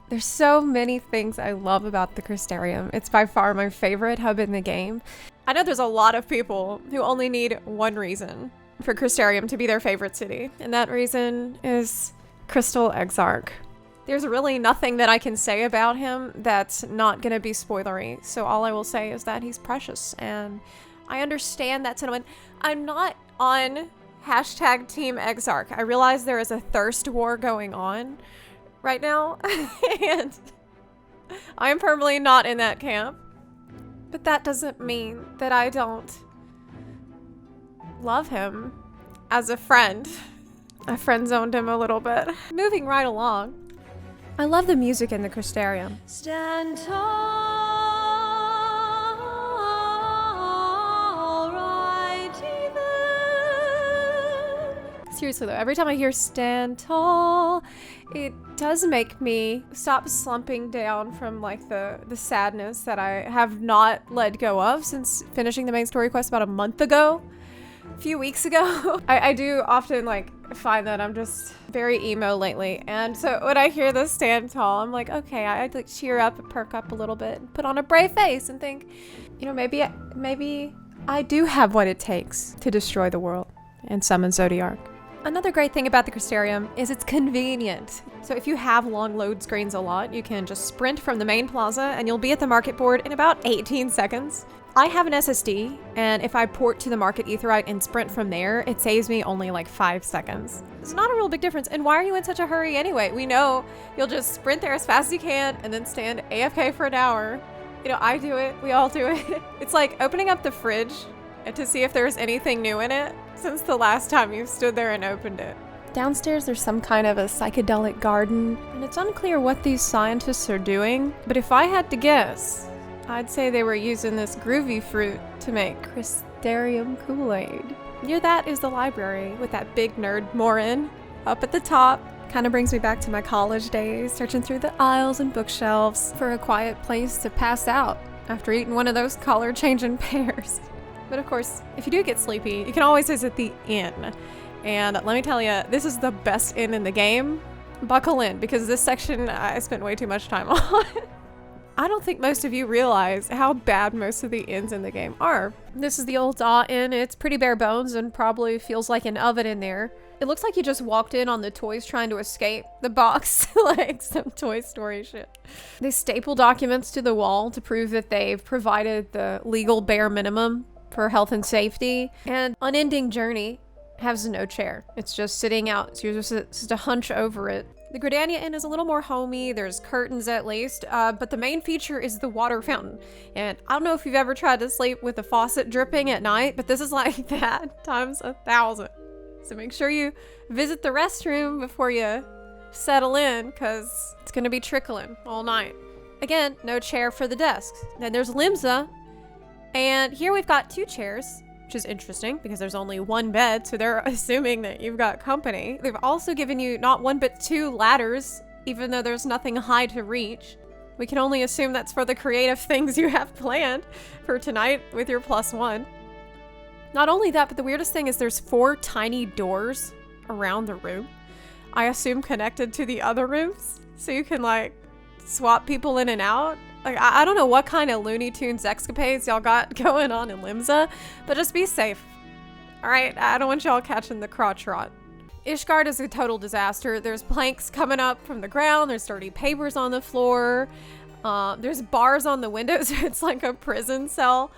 There's so many things I love about the Crystarium. It's by far my favorite hub in the game. I know there's a lot of people who only need one reason for Crystarium to be their favorite city, and that reason is Crystal Exarch. There's really nothing that I can say about him that's not gonna be spoilery, so all I will say is that he's precious, and I understand that sentiment. I'm not on hashtag Team Exarch. I realize there is a thirst war going on right now, and I'm firmly not in that camp. But that doesn't mean that I don't love him as a friend. I friend-zoned him a little bit. Moving right along. I love the music in the Crystarium. Stand tall, righty then. Seriously though, every time I hear stand tall, it does make me stop slumping down from like the sadness that I have not let go of since finishing the main story quest about a month ago. A few weeks ago. I do often like find that I'm just very emo lately, and so when I hear this stand tall, I'm like, okay, I like cheer up and perk up a little bit and put on a brave face and think, you know, maybe I do have what it takes to destroy the world and summon Zodiarch. Another great thing about the Crystarium is it's convenient. So if you have long load screens a lot, you can just sprint from the main plaza and you'll be at the market board in about 18 seconds. I have an SSD, and if I port to the Market Aetheryte and sprint from there, it saves me only like 5 seconds. It's not a real big difference, and why are you in such a hurry anyway? We know you'll just sprint there as fast as you can and then stand AFK for an hour. You know, I do it, we all do it. It's like opening up the fridge to see if there's anything new in it since the last time you stood there and opened it. Downstairs there's some kind of a psychedelic garden, and it's unclear what these scientists are doing, but if I had to guess, I'd say they were using this groovy fruit to make Crystarium Kool-Aid. Near that is the library with that big nerd Morin up at the top. Kind of brings me back to my college days, searching through the aisles and bookshelves for a quiet place to pass out after eating one of those color-changing pears. But of course, if you do get sleepy, you can always visit the inn. And let me tell you, this is the best inn in the game. Buckle in, because this section I spent way too much time on. I don't think most of you realize how bad most of the inns in the game are. This is the old Daa Inn. It's pretty bare bones and probably feels like an oven in there. It looks like you just walked in on the toys trying to escape the box, like some Toy Story shit. They staple documents to the wall to prove that they've provided the legal bare minimum for health and safety. And Unending Journey has no chair. It's just sitting out, so you're just to hunch over it. The Gridania Inn is a little more homey, there's curtains at least, but the main feature is the water fountain. And I don't know if you've ever tried to sleep with the faucet dripping at night, but this is like that times 1,000. So make sure you visit the restroom before you settle in, because it's gonna be trickling all night. Again, no chair for the desks. Then there's Limsa, and here we've got 2 chairs, which is interesting because there's only 1 bed, so they're assuming that you've got company. They've also given you not 1 but 2 ladders, even though there's nothing high to reach. We can only assume that's for the creative things you have planned for tonight with your +1. Not only that, but the weirdest thing is there's 4 tiny doors around the room. I assume connected to the other rooms, so you can like swap people in and out. Like, I don't know what kind of Looney Tunes escapades y'all got going on in Limsa, but just be safe. Alright, I don't want y'all catching the crotch rot. Ishgard is a total disaster. There's planks coming up from the ground, there's dirty papers on the floor, there's bars on the windows, it's like a prison cell.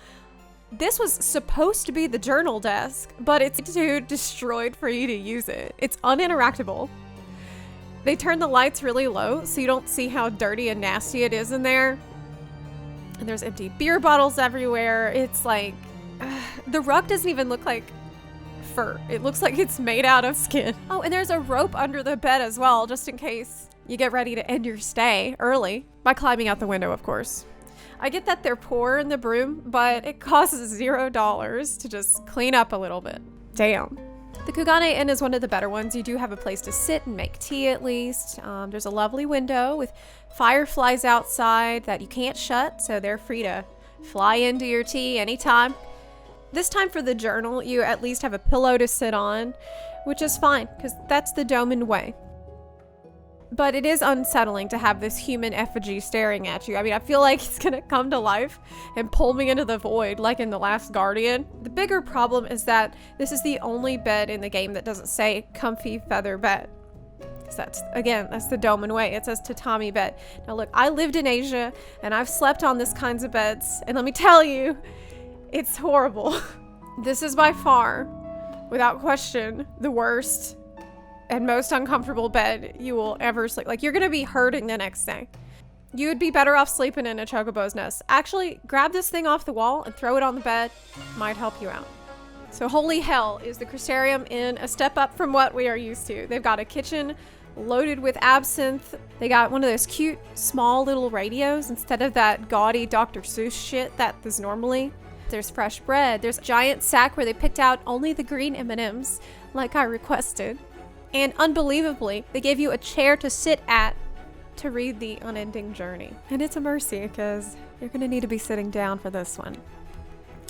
This was supposed to be the journal desk, but it's too destroyed for you to use it. It's uninteractable. They turn the lights really low so you don't see how dirty and nasty it is in there. And there's empty beer bottles everywhere. It's like, the rug doesn't even look like fur. It looks like it's made out of skin. Oh, and there's a rope under the bed as well, just in case you get ready to end your stay early by climbing out the window, of course. I get that they're poor in the broom, but it costs $0 to just clean up a little bit. Damn. The Kugane Inn is one of the better ones. You do have a place to sit and make tea at least. There's a lovely window with fireflies outside that you can't shut, so they're free to fly into your tea anytime. This time for the journal, you at least have a pillow to sit on, which is fine, because that's the Doman way. But it is unsettling to have this human effigy staring at you. I mean, I feel like it's gonna come to life and pull me into the void, like in The Last Guardian. The bigger problem is that this is the only bed in the game that doesn't say comfy feather bed. Because that's the Doman way. It says tatami bed. Now look, I lived in Asia and I've slept on this kinds of beds, and let me tell you, it's horrible. This is by far, without question, the worst and most uncomfortable bed you will ever sleep. Like, you're gonna be hurting the next day. You would be better off sleeping in a chocobo's nest. Actually, grab this thing off the wall and throw it on the bed. Might help you out. So holy hell is the Crystarium in a step up from what we are used to. They've got a kitchen loaded with absinthe. They got one of those cute, small little radios instead of that gaudy Dr. Seuss shit that is normally. There's fresh bread. There's a giant sack where they picked out only the green M&Ms, like I requested. And unbelievably, they gave you a chair to sit at to read The Unending Journey. And it's a mercy, because you're gonna need to be sitting down for this one.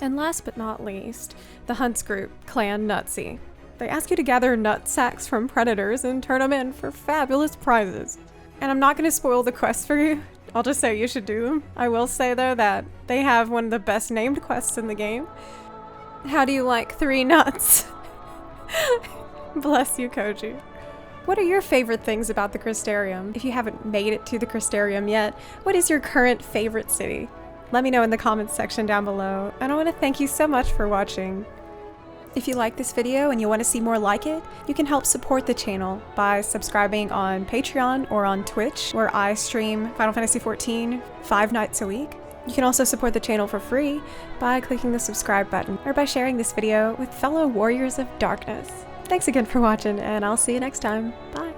And last but not least, the hunts group, Clan Nutsy. They ask you to gather nut sacks from predators and turn them in for fabulous prizes. And I'm not gonna spoil the quest for you. I'll just say you should do them. I will say though that they have one of the best named quests in the game. How do you like 3 nuts? Bless you, Koji. What are your favorite things about the Crystarium? If you haven't made it to the Crystarium yet, what is your current favorite city? Let me know in the comments section down below, and I want to thank you so much for watching. If you like this video and you want to see more like it, you can help support the channel by subscribing on Patreon or on Twitch, where I stream Final Fantasy XIV 5 nights a week. You can also support the channel for free by clicking the subscribe button, or by sharing this video with fellow warriors of darkness. Thanks again for watching, and I'll see you next time. Bye!